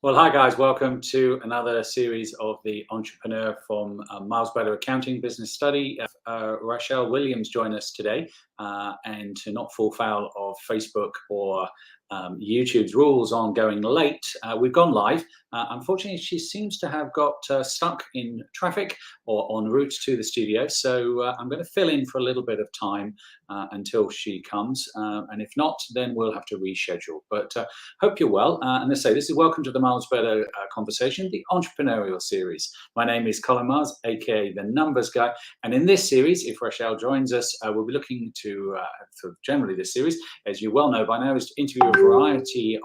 Well, hi guys, welcome to another series of the Entrepreneur from Miles Better Accounting Business Study. Rachelle Williams joined us today, and to not fall foul of Facebook or YouTube's rules on going late, we've gone live. Unfortunately, she seems to have got stuck in traffic or en route to the studio, so I'm going to fill in for a little bit of time until she comes, and if not, then we'll have to reschedule. But hope you're well, and let's say this is welcome to the Miles Better Conversation, the entrepreneurial series. My name is Colin Mars, aka the Numbers Guy, and in this series, if Rachelle joins us, we'll be looking to, for generally this series, as you well know by now, is to interview a variety of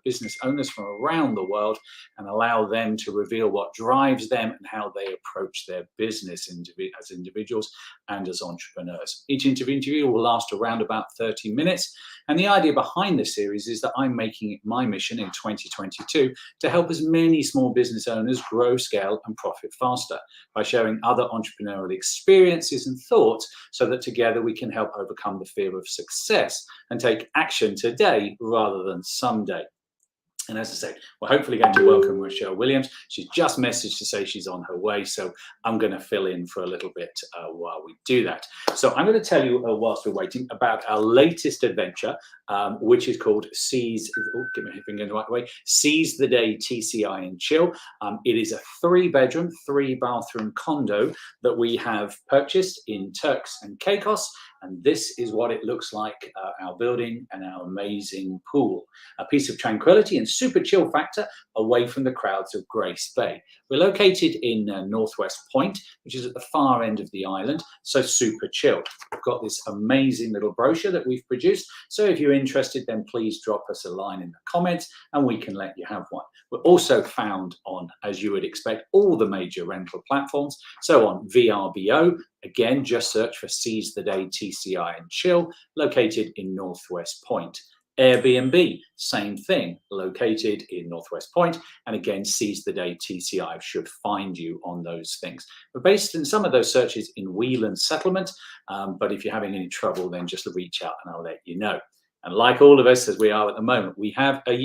business owners from around the world and allow them to reveal what drives them and how they approach their business as individuals and as entrepreneurs. Each interview will last around about 30 minutes. And the idea behind this series is that I'm making it my mission in 2022 to help as many small business owners grow, scale, and profit faster by sharing other entrepreneurial experiences and thoughts so that together we can help overcome the fear of success and take action today rather than someday. And as I say, we're hopefully going to welcome Rachelle Williams. She's just messaged to say she's on her way, so I'm going to fill in for a little bit while we do that. So I'm going to tell you, whilst we're waiting, about our latest adventure, which is called Seize the Day TCI and Chill. It is a 3-bedroom, 3-bathroom condo that we have purchased in Turks and Caicos. And this is what it looks like, our building and our amazing pool. A piece of tranquility and super chill factor away from the crowds of Grace Bay. We're located in Northwest Point, which is at the far end of the island, so super chill. We've got this amazing little brochure that we've produced. So if you're interested, then please drop us a line in the comments and we can let you have one. We're also found on, as you would expect, all the major rental platforms. So on VRBO, again, just search for Seize the Day TCI and Chill, located in Northwest Point. Airbnb, same thing, located in Northwest Point, and again, Seize the Day TCI should find you on those things. We're based in some of those searches in Whelan Settlement, but if you're having any trouble, then just reach out and I'll let you know. And like all of us, as we are at the moment, we have a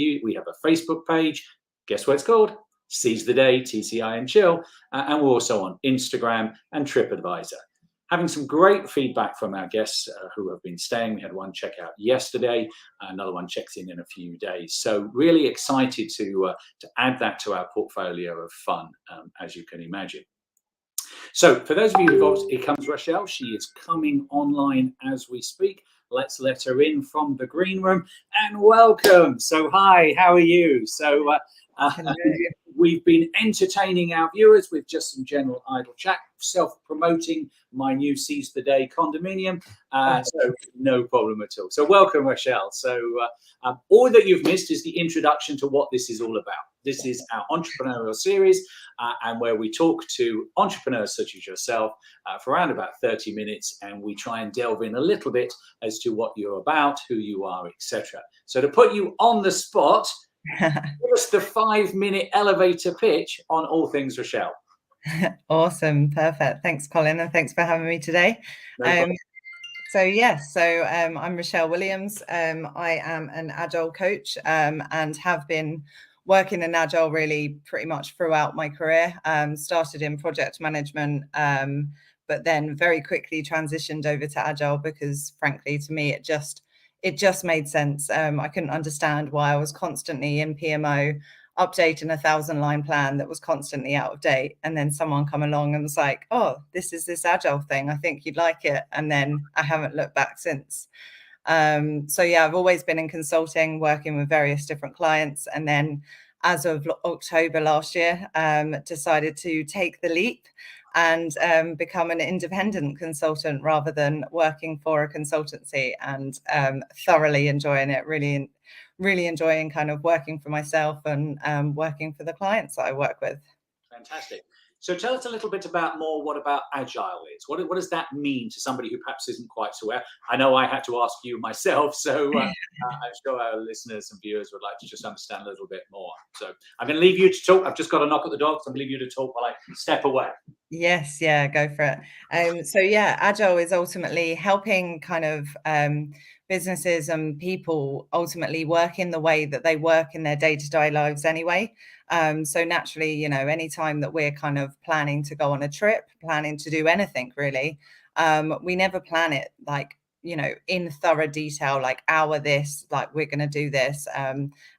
Facebook page. Guess what it's called? Seize the Day TCI and Chill, and we're also on Instagram and TripAdvisor. Having some great feedback from our guests who have been staying. We had one check out yesterday, another one checks in a few days. So really excited to add that to our portfolio of fun, as you can imagine. So for those of you who've obviously, here comes Rachelle. She is coming online as we speak. Let's let her in from the green room and welcome. So hi, how are you? So we've been entertaining our viewers with just some general idle chat, self-promoting my new Seize the Day condominium, so no problem at all. So welcome, Rachelle. So all that you've missed is the introduction to what this is all about. This is our entrepreneurial series, and where we talk to entrepreneurs such as yourself for around about 30 minutes, and we try and delve in a little bit as to what you're about, who you are, etc. So to put you on the spot, give us the 5-minute elevator pitch on all things Rachelle. Awesome, perfect. Thanks, Colin, and thanks for having me today. I'm Rachelle Williams. I am an Agile coach and have been working in Agile really pretty much throughout my career. Started in project management, but then very quickly transitioned over to Agile because, frankly, to me, it just made sense. I couldn't understand why I was constantly in PMO updating a 1,000-line plan that was constantly out of date. And then someone come along and was like, oh, this is this Agile thing. I think you'd like it. And then I haven't looked back since. So yeah, I've always been in consulting, working with various different clients. And then as of October last year, decided to take the leap and become an independent consultant rather than working for a consultancy, and thoroughly enjoying it, really enjoying kind of working for myself and working for the clients that I work with. Fantastic. So tell us a little bit what about Agile is. What does that mean to somebody who perhaps isn't quite so aware? I know I had to ask you myself, so I'm sure our listeners and viewers would like to just understand a little bit more. So I'm going to leave you to talk. I've just got a knock at the door, so I'm going to leave you to talk while I step away. Yes, yeah, go for it. So yeah, Agile is ultimately helping kind of businesses and people ultimately work in the way that they work in their day-to-day lives anyway. So naturally, you know, anytime that we're kind of planning to go on a trip, planning to do anything really, we never plan it like, you know, in thorough detail, like hour this, like we're going to do this,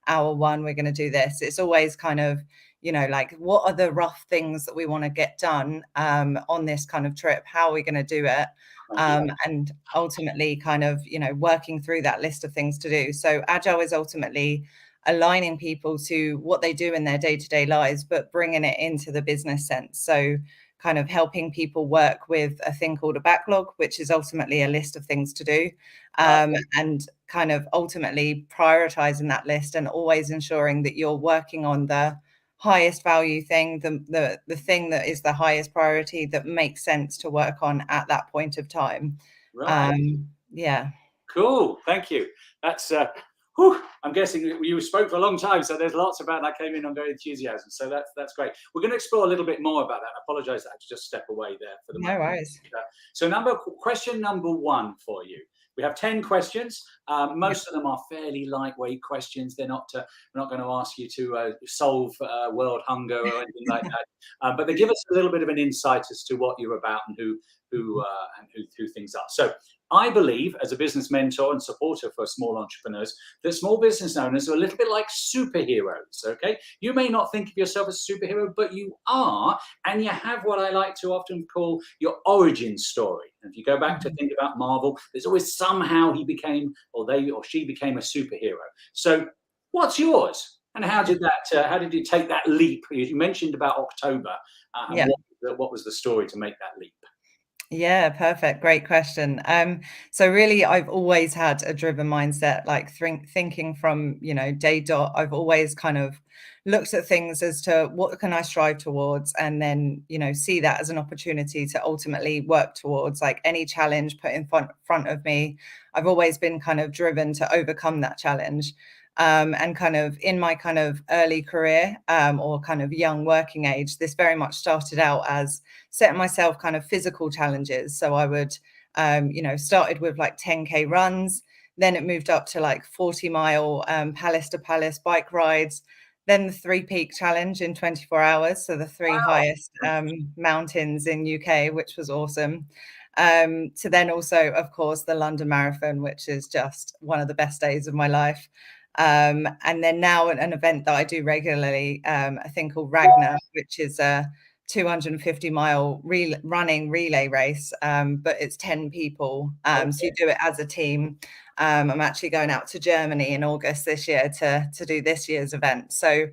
hour one, we're going to do this. It's always kind of, you know, like what are the rough things that we want to get done on this kind of trip? How are we going to do it? And ultimately kind of, you know, working through that list of things to do. So Agile is ultimately aligning people to what they do in their day-to-day lives, but bringing it into the business sense. So kind of helping people work with a thing called a backlog, which is ultimately a list of things to do, and kind of ultimately prioritizing that list and always ensuring that you're working on the highest value thing, the thing that is the highest priority that makes sense to work on at that point of time. Right. Yeah. Cool. Thank you. That's I'm guessing you spoke for a long time, so there's lots about that came in on very enthusiasm. So that's great. We're going to explore a little bit more about that. I apologize that I had to just step away there for the No moment. worries. So question number one for you. We have 10 questions. Most of them are fairly lightweight questions. We're not going to ask you to solve world hunger or anything like that. But they give us a little bit of an insight as to what you're about and who things are. So I believe, as a business mentor and supporter for small entrepreneurs, that small business owners are a little bit like superheroes. Okay, you may not think of yourself as a superhero, but you are, and you have what I like to often call your origin story. And if you go back to think about Marvel, there's always somehow he became, or they or she became, a superhero. So, what's yours? And how did that? How did you take that leap? You mentioned about October, and Yeah. what was the story to make that leap? Yeah, perfect. Great question. So really, I've always had a driven mindset, like thinking from, you know, day dot. I've always kind of looked at things as to what can I strive towards, and then, you know, see that as an opportunity to ultimately work towards, like any challenge put in front of me. I've always been kind of driven to overcome that challenge. And kind of in my kind of early career or kind of young working age, this very much started out as setting myself kind of physical challenges. So I would, you know, started with like 10K runs, then it moved up to like 40-mile palace to palace bike rides, then the 3 peak challenge in 24 hours. So the three highest mountains in UK, which was awesome. To then also, of course, the London Marathon, which is just one of the best days of my life. And then now an event that I do regularly, a thing called Ragnar, which is a 250-mile running relay race, but it's 10 people. So you do it as a team. I'm actually going out to Germany in August this year to do this year's event. So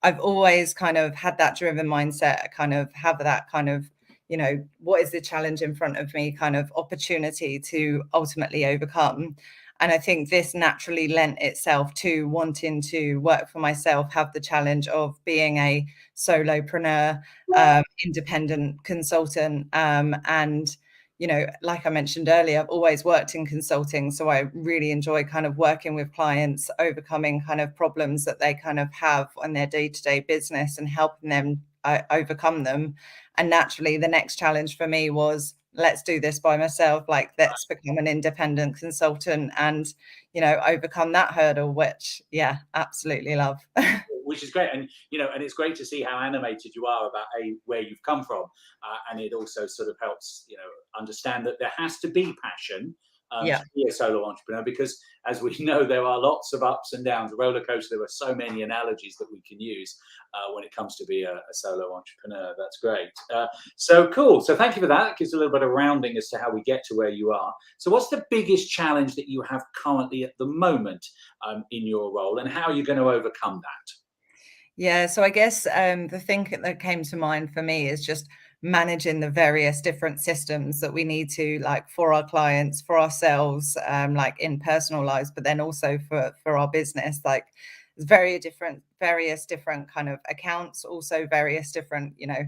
I've always kind of had that driven mindset, kind of have that kind of, you know, what is the challenge in front of me kind of opportunity to ultimately overcome. And I think this naturally lent itself to wanting to work for myself, have the challenge of being a solopreneur, independent consultant. And, you know, like I mentioned earlier, I've always worked in consulting. So I really enjoy kind of working with clients, overcoming kind of problems that they kind of have on their day-to-day business and helping them overcome them. And naturally, the next challenge for me was, let's do this by myself. Like, let's become an independent consultant and, you know, overcome that hurdle, which, yeah, absolutely love. Which is great, and and it's great to see how animated you are about where you've come from, and it also sort of helps understand that there has to be passion Yeah. to be a solo entrepreneur, because as we know, there are lots of ups and downs. A roller coaster. There are so many analogies that we can use when it comes to be a solo entrepreneur. That's great. So cool. So thank you for that. It gives a little bit of rounding as to how we get to where you are. So what's the biggest challenge that you have currently at the moment in your role, and how are you going to overcome that? Yeah, so I guess the thing that came to mind for me is just managing the various different systems that we need to, like, for our clients, for ourselves, like in personal lives, but then also for our business. Like, there's various different kind of accounts, also various different, you know,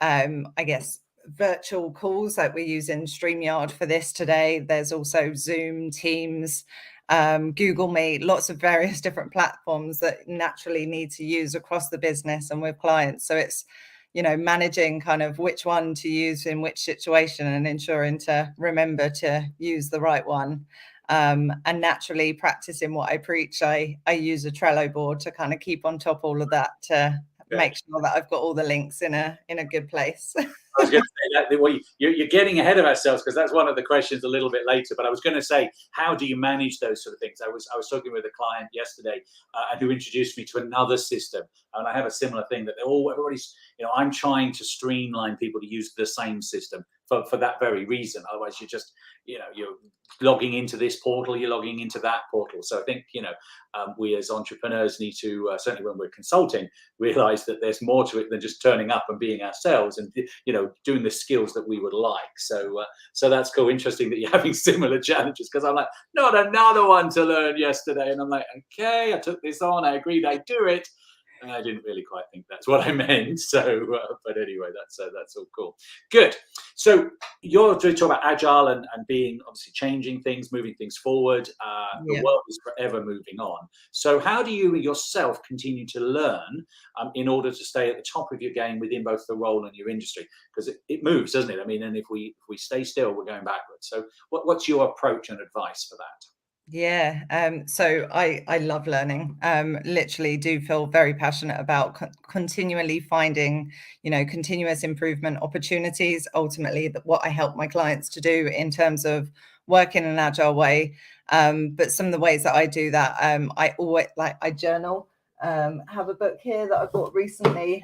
I guess virtual calls, like we're using StreamYard for this today. There's also Zoom, Teams, Google Meet, lots of various different platforms that naturally need to use across the business and with clients. So it's, you know, managing kind of which one to use in which situation and ensuring to remember to use the right one. And naturally practicing what I preach, I use a Trello board to kind of keep on top all of that, to make sure that I've got all the links in a good place. I was going to say that well, you're getting ahead of ourselves, because that's one of the questions a little bit later. But I was going to say, how do you manage those sort of things? I was talking with a client yesterday who introduced me to another system, and I have a similar thing that everybody's, I'm trying to streamline people to use the same system for that very reason. Otherwise, you're logging into this portal, you're logging into that portal. So I think we as entrepreneurs need to certainly when we're consulting realize that there's more to it than just turning up and being ourselves, and doing the skills that we would like. So that's cool. Interesting that you're having similar challenges, because I'm like, not another one to learn yesterday, and I'm like, okay, I took this on, I agreed I'd do it, and I didn't really quite think that's what I meant. So but anyway, that's all cool. Good. So you're talking about Agile and being obviously changing things, moving things forward. The world is forever moving on. So how do you yourself continue to learn in order to stay at the top of your game within both the role and your industry? Because it moves, doesn't it? I mean, and if we stay still, we're going backwards. So what's your approach and advice for that? Yeah, so I love learning. Literally do feel very passionate about continually finding, continuous improvement opportunities. Ultimately, what I help my clients to do in terms of work in an agile way. But some of the ways that I do that, I always I journal. Have a book here that I bought recently.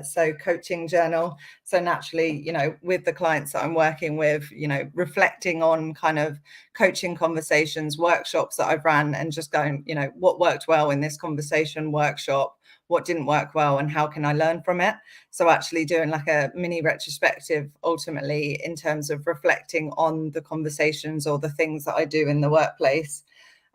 So coaching journal. So naturally, with the clients that I'm working with, reflecting on kind of coaching conversations, workshops that I've ran, and just going, what worked well in this conversation workshop, what didn't work well, and how can I learn from it? So actually doing like a mini retrospective ultimately in terms of reflecting on the conversations or the things that I do in the workplace.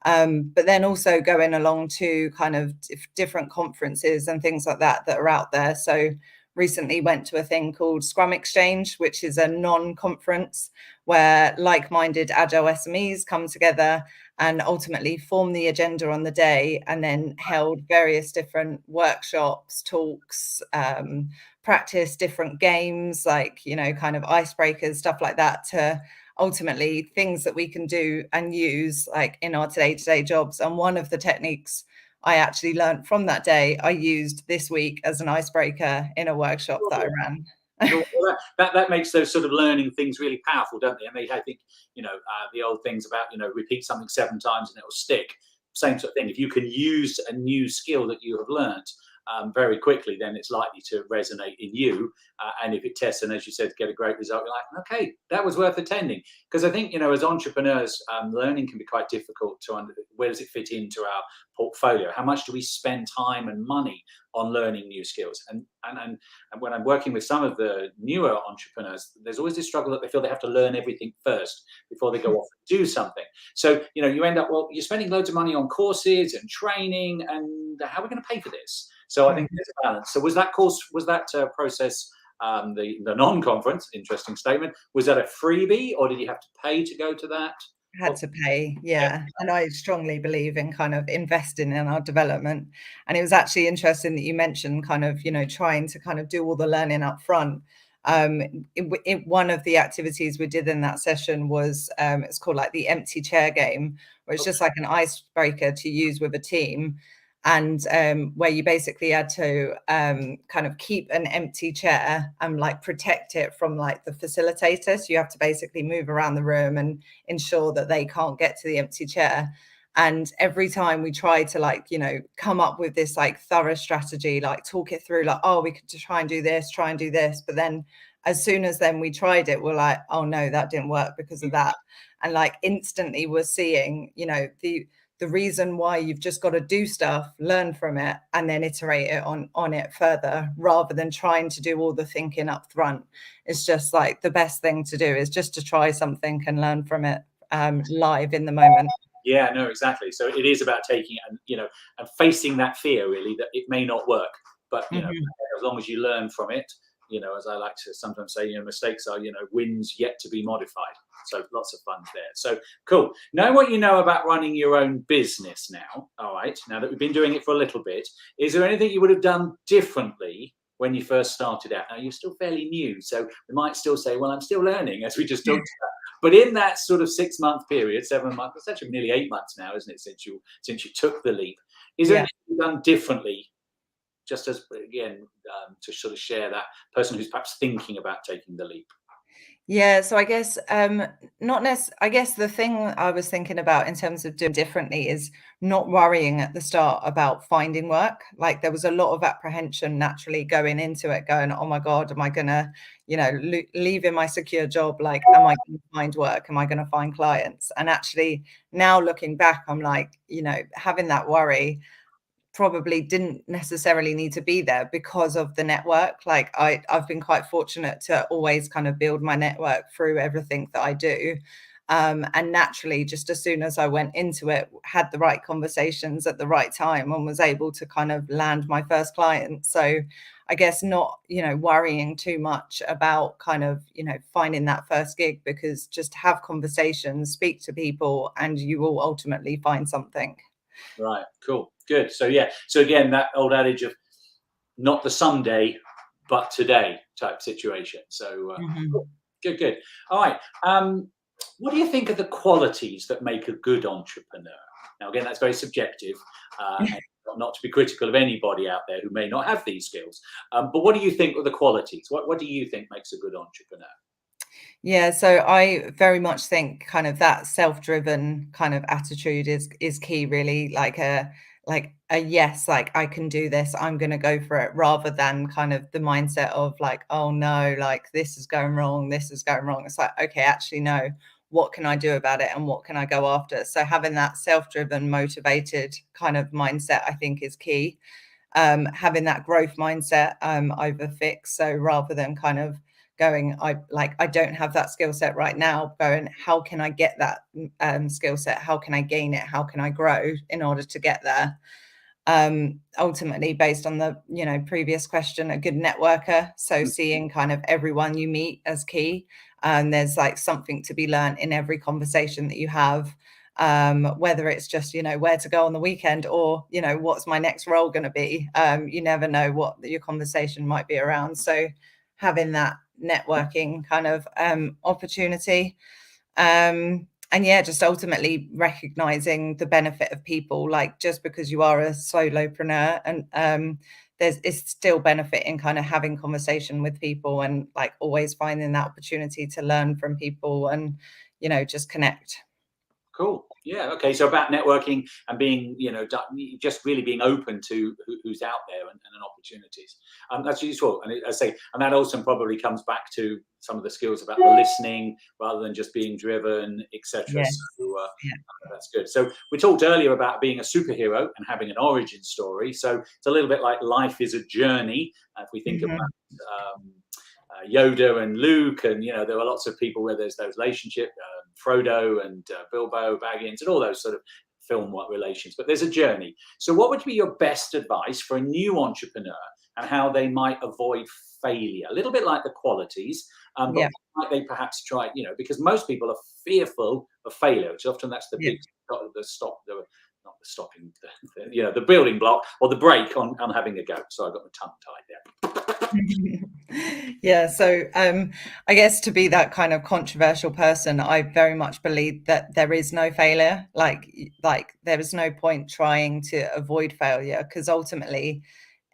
But then also going along to kind of different conferences and things like that are out there. So recently went to a thing called Scrum Exchange, which is a non-conference where like-minded agile SMEs come together and ultimately form the agenda on the day, and then held various different workshops, talks, practice different games, like, kind of icebreakers, stuff like that, to ultimately things that we can do and use like in our day-to-day jobs. And one of the techniques I actually learned from that day, I used this week as an icebreaker in a workshop that I ran. Well, that makes those sort of learning things really powerful, don't they? I mean, I think the old things about repeat something 7 times and it will stick. Same sort of thing. If you can use a new skill that you have learned very quickly, then it's likely to resonate in you. And if it tests and, as you said, get a great result, you're like, okay, that was worth attending. Because I think as entrepreneurs, learning can be quite difficult to where does it fit into our portfolio? How much do we spend time and money on learning new skills? And when I'm working with some of the newer entrepreneurs, there's always this struggle that they feel they have to learn everything first before they go off and do something. So you end up, well, you're spending loads of money on courses and training, and how are we going to pay for this? So I think there's a balance. So was that process, the non-conference, interesting statement, was that a freebie, or did you have to pay to go to that? Had to pay, yeah. And I strongly believe in kind of investing in our development. And it was actually interesting that you mentioned kind of, trying to kind of do all the learning up front. One of the activities we did in that session was it's called like the empty chair game, where it's just like an icebreaker to use with a team. And where you basically had to kind of keep an empty chair and like protect it from like the facilitator. So you have to basically move around the room and ensure that they can't get to the empty chair. And every time we try to come up with this like thorough strategy, like talk it through, like, oh, we could try and do this. But then as soon as then we tried it, we're like, oh no, that didn't work because of that. And like instantly we're seeing, the reason why you've just got to do stuff, learn from it, and then iterate it on it further, rather than trying to do all the thinking up front. It's just like the best thing to do is just to try something and learn from it live in the moment. Yeah, no, exactly. So it is about taking it and facing that fear, really, that it may not work. But as long as you learn from it, as I like to sometimes say, mistakes are wins yet to be modified. So lots of fun there. So cool. Know what you know about running your own business now. All right. Now that we've been doing it for a little bit, is there anything you would have done differently when you first started out? Now you're still fairly new, so we might still say, well, I'm still learning, as we just talked about. But in that sort of 6-month period, 7 months, it's actually nearly 8 months now, isn't it, since you took the leap? Is there Yeah. anything you've done differently, just as again to sort of share that person who's perhaps thinking about taking the leap? Yeah, so I guess not I guess the thing I was thinking about in terms of doing differently is not worrying at the start about finding work. Like there was a lot of apprehension naturally going into it, going, "Oh my God, am I gonna, leaving my secure job? Like, am I going to find work? Am I going to find clients?" And actually, now looking back, I'm like, having that worry probably didn't necessarily need to be there because of the network. Like I've been quite fortunate to always kind of build my network through everything that I do. And naturally, just as soon as I went into it, had the right conversations at the right time and was able to kind of land my first client. So I guess not, worrying too much about kind of, finding that first gig, because just have conversations, speak to people, and you will ultimately find something. Right, cool, good. So yeah, so again, that old adage of not the someday, but today type situation. So Mhm. cool. Good, good. All right. What do you think are the qualities that make a good entrepreneur? Now, again, that's very subjective, and not to be critical of anybody out there who may not have these skills. But what do you think are the qualities? What do you think makes a good entrepreneur? Yeah, so I very much think kind of that self-driven kind of attitude is key, really. Like a yes, like I can do this, I'm gonna go for it, rather than kind of the mindset of like, oh no, like this is going wrong, this is going wrong. It's like, okay, actually no, what can I do about it and what can I go after? So having that self-driven, motivated kind of mindset, I think is key. Having that growth mindset over fix. So rather than kind of going, I don't have that skill set right now, going, how can I get that skill set? How can I gain it? How can I grow in order to get there? Ultimately, based on the previous question, a good networker. So seeing kind of everyone you meet as key. And there's like something to be learned in every conversation that you have, whether it's just where to go on the weekend, or what's my next role going to be. You never know what your conversation might be around, so having that networking kind of opportunity, and yeah, just ultimately recognizing the benefit of people. Like just because you are a solopreneur, and there's still benefit in kind of having conversation with people, and like always finding that opportunity to learn from people, and just connect. Cool. Yeah. Okay. So about networking and being, just really being open to who's out there, and opportunities. That's useful. And I say, and that also probably comes back to some of the skills about the listening rather than just being driven, etc. Yes. So Yeah. that's good. So we talked earlier about being a superhero and having an origin story. So it's a little bit like life is a journey. If we think about Mhm. Yoda and Luke, and there are lots of people where there's those relationship, Frodo and Bilbo Baggins, and all those sort of film relations. But there's a journey. So, what would be your best advice for a new entrepreneur and how they might avoid failure? A little bit like the qualities, but Yeah. might they perhaps try? Because most people are fearful of failure. Which often that's the Yeah. big the stop the not the stopping the building block or the break on having a go. So I got my tongue tied there. Yeah, so I guess to be that kind of controversial person, I very much believe that there is no failure. Like there is no point trying to avoid failure, because ultimately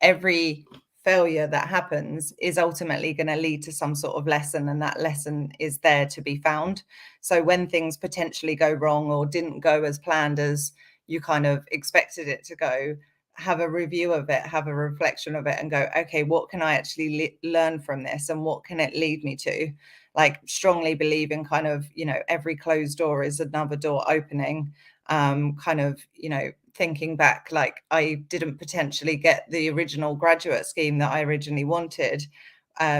every failure that happens is ultimately going to lead to some sort of lesson, and that lesson is there to be found. So when things potentially go wrong or didn't go as planned as you kind of expected it to go, have a review of it, have a reflection of it, and go, okay, what can I actually learn from this, and what can it lead me to? Like, strongly believe in kind of, every closed door is another door opening. Kind of, thinking back, like I didn't potentially get the original graduate scheme that I originally wanted.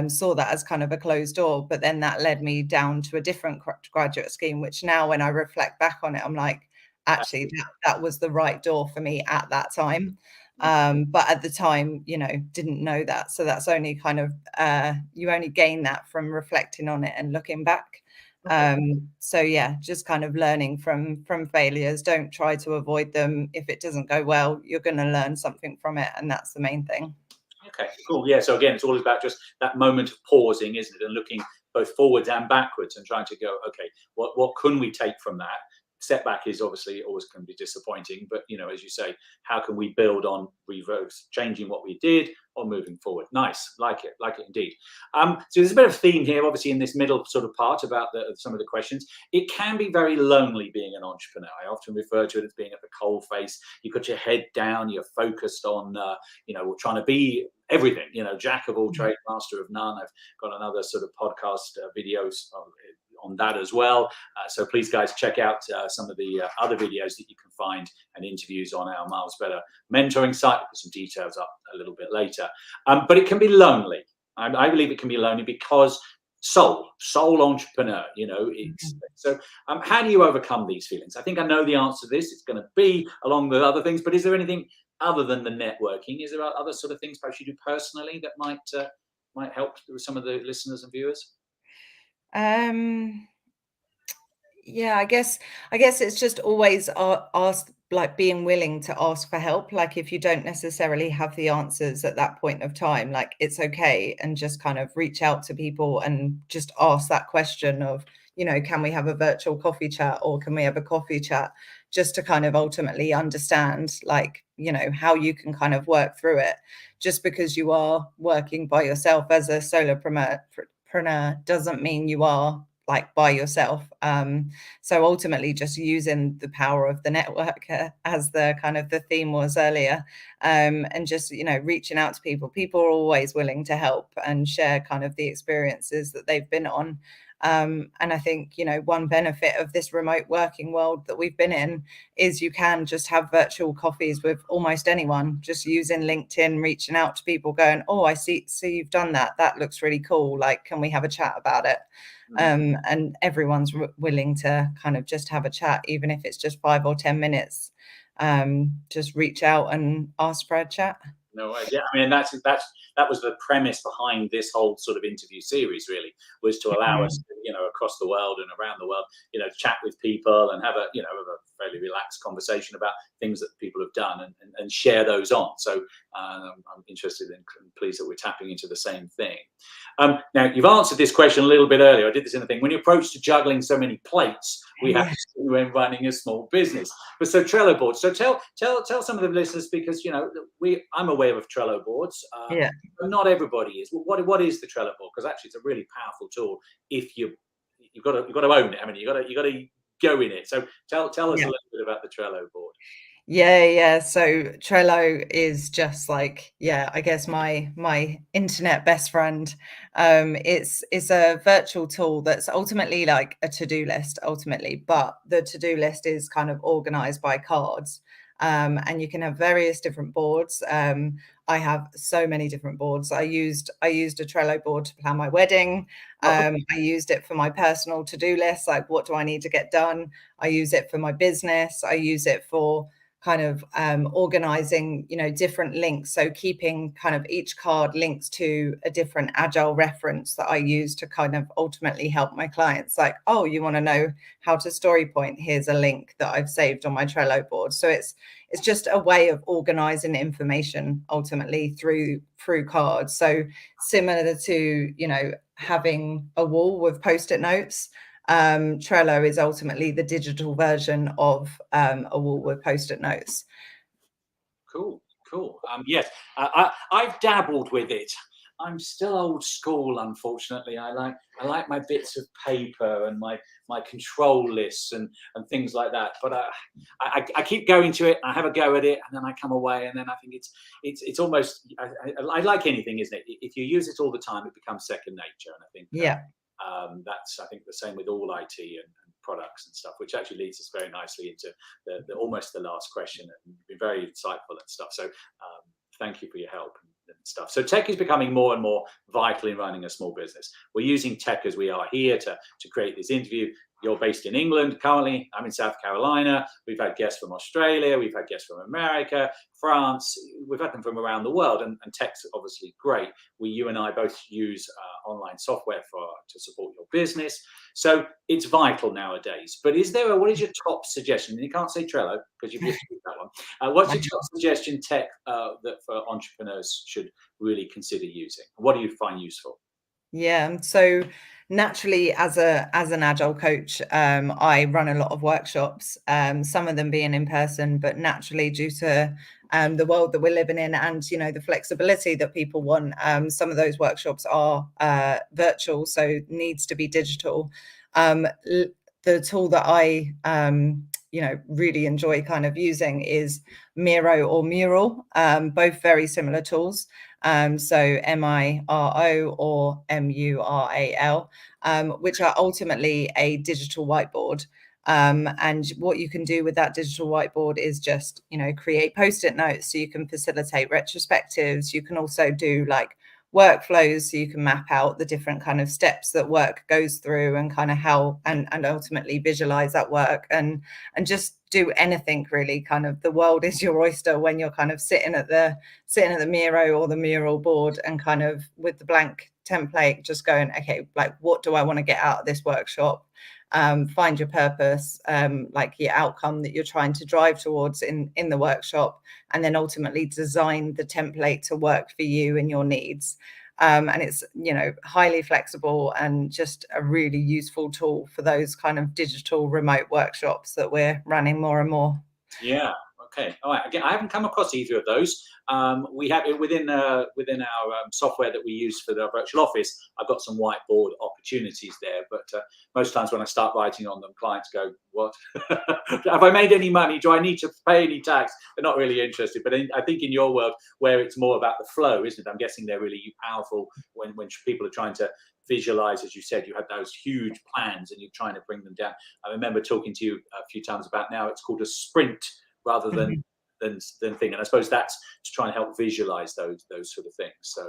Saw that as kind of a closed door, but then that led me down to a different graduate scheme, which now when I reflect back on it, I'm like, actually that was the right door for me at that time. But at the time, didn't know that. So that's only kind of you only gain that from reflecting on it and looking back. Okay. So yeah, just kind of learning from failures. Don't try to avoid them. If it doesn't go well, you're going to learn something from it, and that's the main thing. Okay, cool. Yeah. So again, it's all about just that moment of pausing, isn't it, and looking both forwards and backwards, and trying to go, okay, what can we take from that? Setback is obviously always can be disappointing, but as you say, how can we build on reverse changing what we did or moving forward? Nice, like it indeed. So there's a bit of theme here, obviously, in this middle sort of part about some of the questions. It can be very lonely being an entrepreneur. I often refer to it as being at the coal face. You've got your head down, you're focused on trying to be everything, jack of all trades, master of none. I've got another sort of podcast videos on that as well. So please, guys, check out some of the other videos that you can find and interviews on our Miles Better mentoring site. Put some details up a little bit later. But it can be lonely. I believe it can be lonely because sole entrepreneur, so how do you overcome these feelings? I think I know the answer to this. It's going to be along with other things, but is there anything other than the networking? Is there other sort of things perhaps you do personally that might help with some of the listeners and viewers? Yeah, I guess it's just always ask, like being willing to ask for help. Like if you don't necessarily have the answers at that point of time, like it's okay, and just kind of reach out to people and just ask that question of, can we have a virtual coffee chat, or can we have a coffee chat, just to kind of ultimately understand, like, how you can kind of work through it. Just because you are working by yourself as a solopreneur doesn't mean you are like by yourself. So ultimately just using the power of the network, as the kind of the theme was earlier, and just, reaching out to people are always willing to help and share kind of the experiences that they've been on. And I think, one benefit of this remote working world that we've been in is you can just have virtual coffees with almost anyone, just using LinkedIn, reaching out to people going, oh, I see you've done that. That looks really cool. Like, can we have a chat about it? And everyone's willing to kind of just have a chat, even if it's just 5 or 10 minutes. Just reach out and ask for a chat. No, yeah, I mean that was the premise behind this whole sort of interview series. Really, was to allow us, across the world and around the world, chat with people and have a fairly relaxed conversation about things that people have done and share those on. So I'm interested and pleased that we're tapping into the same thing. Now, you've answered this question a little bit earlier. I did this in the thing. When you approach to juggling so many plates, we have to do when running a small business. But so Trello boards. So tell some of the listeners, because I'm aware of Trello boards. But not everybody is. What is the Trello board? Because actually, it's a really powerful tool if you've got to own it. I mean, you got to go in it. So tell us a little bit about the Trello board. Yeah. So Trello is just like, I guess my internet best friend. It's a virtual tool that's ultimately like a to-do list, but the to-do list is kind of organized by cards. And you can have various different boards. I have so many different boards. I used a Trello board to plan my wedding. I used it for my personal to-do list, like what do I need to get done? I use it for my business. I use it for kind of organizing, different links. So keeping kind of each card links to a different Agile reference that I use to kind of ultimately help my clients. Like, oh, you want to know how to story point? Here's a link that I've saved on my Trello board. So it's just a way of organizing information ultimately through cards. So similar to, having a wall with Post-it notes. Trello is ultimately the digital version of a wall with Post-it notes. Cool. Yes, I've dabbled with it. I'm still old school, unfortunately. I like my bits of paper and my control lists and things like that. But I keep going to it. I have a go at it, and then I come away, and then I think it's almost. I like anything, isn't it? If you use it all the time, it becomes second nature. And I think that's, I think, the same with all IT and products and stuff, which actually leads us very nicely into the almost the last question, and be very insightful and stuff. So thank you for your help and stuff. So tech is becoming more and more vital in running a small business. We're using tech as we are here to create this interview. You're based in England currently. I'm in South Carolina. We've had guests from Australia. We've had guests from America, France. We've had them from around the world, and tech's obviously great. You and I both use online software to support your business. So it's vital nowadays. But what is your top suggestion? And you can't say Trello because you've just used that one. What's your top suggestion tech that for entrepreneurs should really consider using? What do you find useful? Yeah. So naturally, as an agile coach, I run a lot of workshops, some of them being in person, but naturally due to the world that we're living in and the flexibility that people want, some of those workshops are virtual, so needs to be digital. The tool that I really enjoy kind of using is Miro or Mural, both very similar tools. So MIRO or MURAL, which are ultimately a digital whiteboard. And what you can do with that digital whiteboard is just, create post-it notes so you can facilitate retrospectives. You can also do like workflows so you can map out the different kind of steps that work goes through and kind of how and ultimately visualize that work and just do anything really. Kind of the world is your oyster when you're kind of sitting at the Miro or the Mural board and kind of with the blank template just going, okay, like what do I want to get out of this workshop? Find your purpose, like your outcome that you're trying to drive towards in the workshop, and then ultimately design the template to work for you and your needs. And it's highly flexible and just a really useful tool for those kind of digital remote workshops that we're running more and more. Yeah. Okay. All right. Again, I haven't come across either of those. We have it within our software that we use for the virtual office. I've got some whiteboard opportunities there, but most times when I start writing on them, clients go, "What? Have I made any money? Do I need to pay any tax?" They're not really interested. But I think in your world, where it's more about the flow, isn't it? I'm guessing they're really powerful when people are trying to visualize, as you said, you had those huge plans and you're trying to bring them down. I remember talking to you a few times about now it's called a sprint rather than Mhm. thing. And I suppose that's to try and help visualize those sort of things. So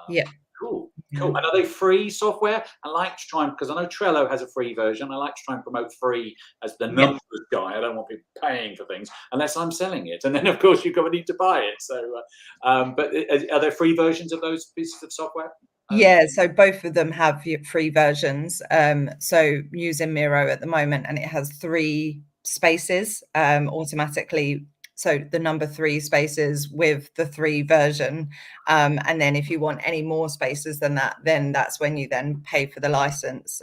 Yeah. cool, Yeah. cool. And are they free software? I like to try and, because I know Trello has a free version. I like to try and promote free as the Yeah. numbers guy. I don't want people paying for things unless I'm selling it, and then of course you're going to need to buy it. So, but are there free versions of those pieces of software? Yeah, so both of them have free versions. So using Miro at the moment, and it has 3 spaces automatically. So the number 3 spaces with the 3 version. And then if you want any more spaces than that, then that's when you then pay for the license.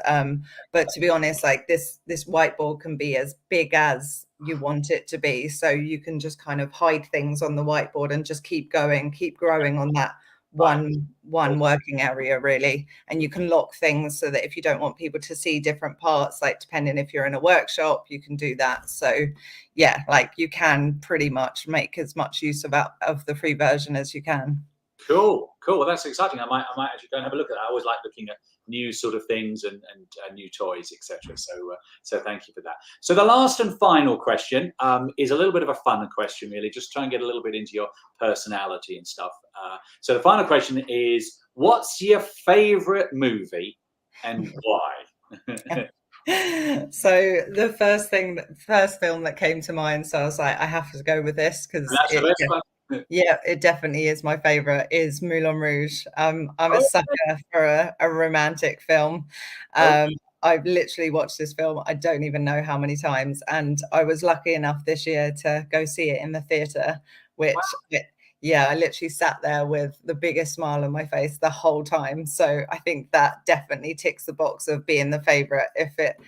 But to be honest, like this whiteboard can be as big as you want it to be. So you can just kind of hide things on the whiteboard and just keep going, keep growing on that Right. one working area really. And you can lock things so that if you don't want people to see different parts, like depending if you're in a workshop, you can do that. So yeah, like you can pretty much make as much use of the free version as you can. Cool, cool. Well, that's exciting. I might actually go and have a look at that. I always like looking at new sort of things and new toys, etc. So thank you for that. So the last and final question is a little bit of a fun question, really. Just try and get a little bit into your personality and stuff. So the final question is, what's your favorite movie and why? So the first film that came to mind, so I was like, I have to go with this because That's the best one. yeah, it definitely is my favorite, is Moulin Rouge. I'm a Oh, sucker for a romantic film. okay. I've literally watched this film, I don't even know how many times, and I was lucky enough this year to go see it in the theater, which yeah, I literally sat there with the biggest smile on my face the whole time. So I think that definitely ticks the box of being the favorite if it,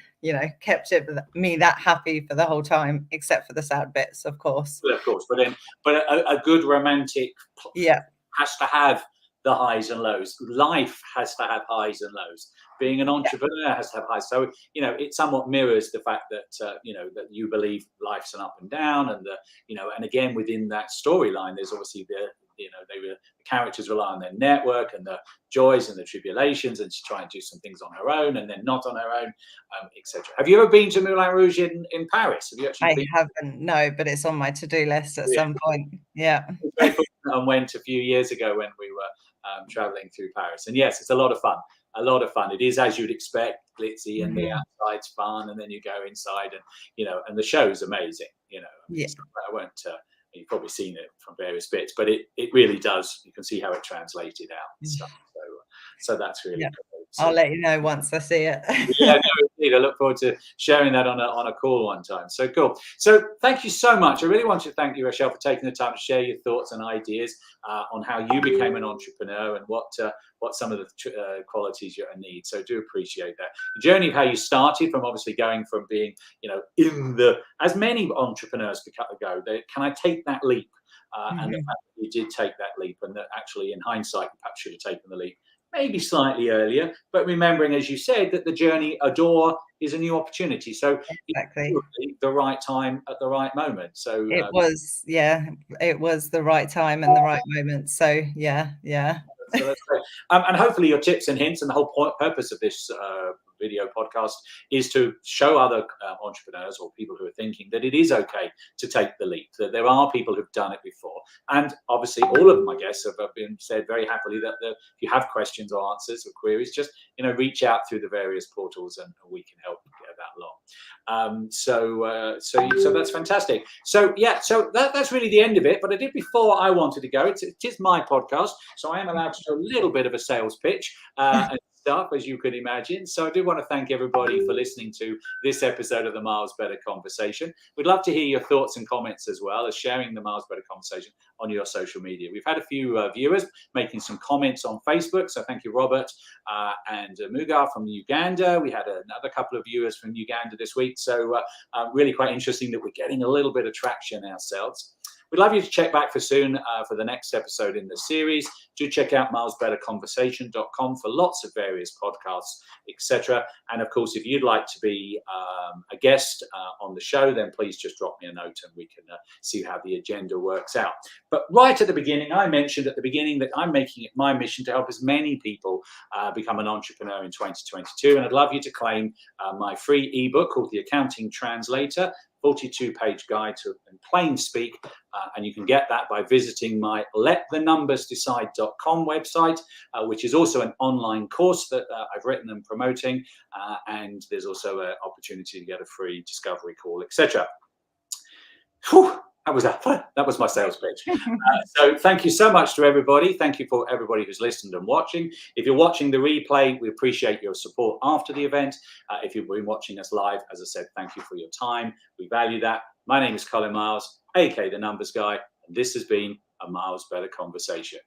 kept me that happy for the whole time, except for the sad bits, of course. Well, of course, but a good romantic Yeah. has to have the highs and lows. Life has to have highs and lows. Being an entrepreneur has to have highs. So it somewhat mirrors the fact that that you believe life's an up and down, and and again within that storyline, there's obviously the characters rely on their network and the joys and the tribulations, and she try and do some things on her own, and then not on her own, etc. Have you ever been to Moulin Rouge in Paris? Have you actually I been? haven't, no, but it's on my to-do list at some point. Yeah. Very fortunate and went a few years ago when we were traveling through Paris. And yes, it's a lot of fun. A lot of fun. It is as you'd expect, glitzy, and the Mhm. outside's fun, and then you go inside, and and the show's amazing. I mean, Yeah. I won't. You've probably seen it from various bits, but it really does. You can see how it translated out and Mm. stuff. So that's really Yeah. cool. I'll let you know once I see it. Yeah, no, indeed. I look forward to sharing that on a call one time. So cool. So thank you so much. I really want to thank you, Rachelle, for taking the time to share your thoughts and ideas on how you became an entrepreneur and what some of the qualities you need. So I do appreciate that. The journey of how you started from obviously going from being, as many entrepreneurs go, can I take that leap? And the fact that you did take that leap, and that actually in hindsight, you perhaps should have taken the leap maybe slightly earlier, but remembering, as you said, that the journey, a door is a new opportunity. So exactly the right time at the right moment. So it was the right time and the right moment. So yeah. So that's great. And hopefully your tips and hints, and the whole purpose of this video podcast is to show other entrepreneurs or people who are thinking that it is okay to take the leap, that there are people who've done it before. And obviously all of my guests have been said very happily that if you have questions or answers or queries, just reach out through the various portals and we can help get that along. So that's fantastic. So that's really the end of it. But I did before I wanted to go. It is my podcast, so I am allowed to do a little bit of a sales pitch and stuff, as you can imagine. So I do want to thank everybody for listening to this episode of the Miles Better Conversation. We'd love to hear your thoughts and comments, as well as sharing the Miles Better Conversation on your social media. We've had a few viewers making some comments on Facebook, so thank you, Robert and Mugar from Uganda. We had another couple of viewers from Uganda this week, so really quite interesting that we're getting a little bit of traction ourselves. We'd love you to check back for the next episode in the series. Do check out milesbetterconversation.com for lots of various podcasts, etc. And of course, if you'd like to be a guest on the show, then please just drop me a note and we can see how the agenda works out. But right at the beginning, I mentioned that I'm making it my mission to help as many people become an entrepreneur in 2022. And I'd love you to claim my free ebook called The Accounting Translator, 42-page guide to in plain speak, and you can get that by visiting my lethenumbersdecide.com website, which is also an online course that I've written and promoting, and there's also an opportunity to get a free discovery call, etc. That was my sales pitch. So thank you so much to everybody. Thank you for everybody who's listened and watching. If you're watching the replay, we appreciate your support after the event. If you've been watching us live, as I said, thank you for your time. We value that. My name is Colin Miles, aka The Numbers Guy, and this has been a Miles Better Conversation.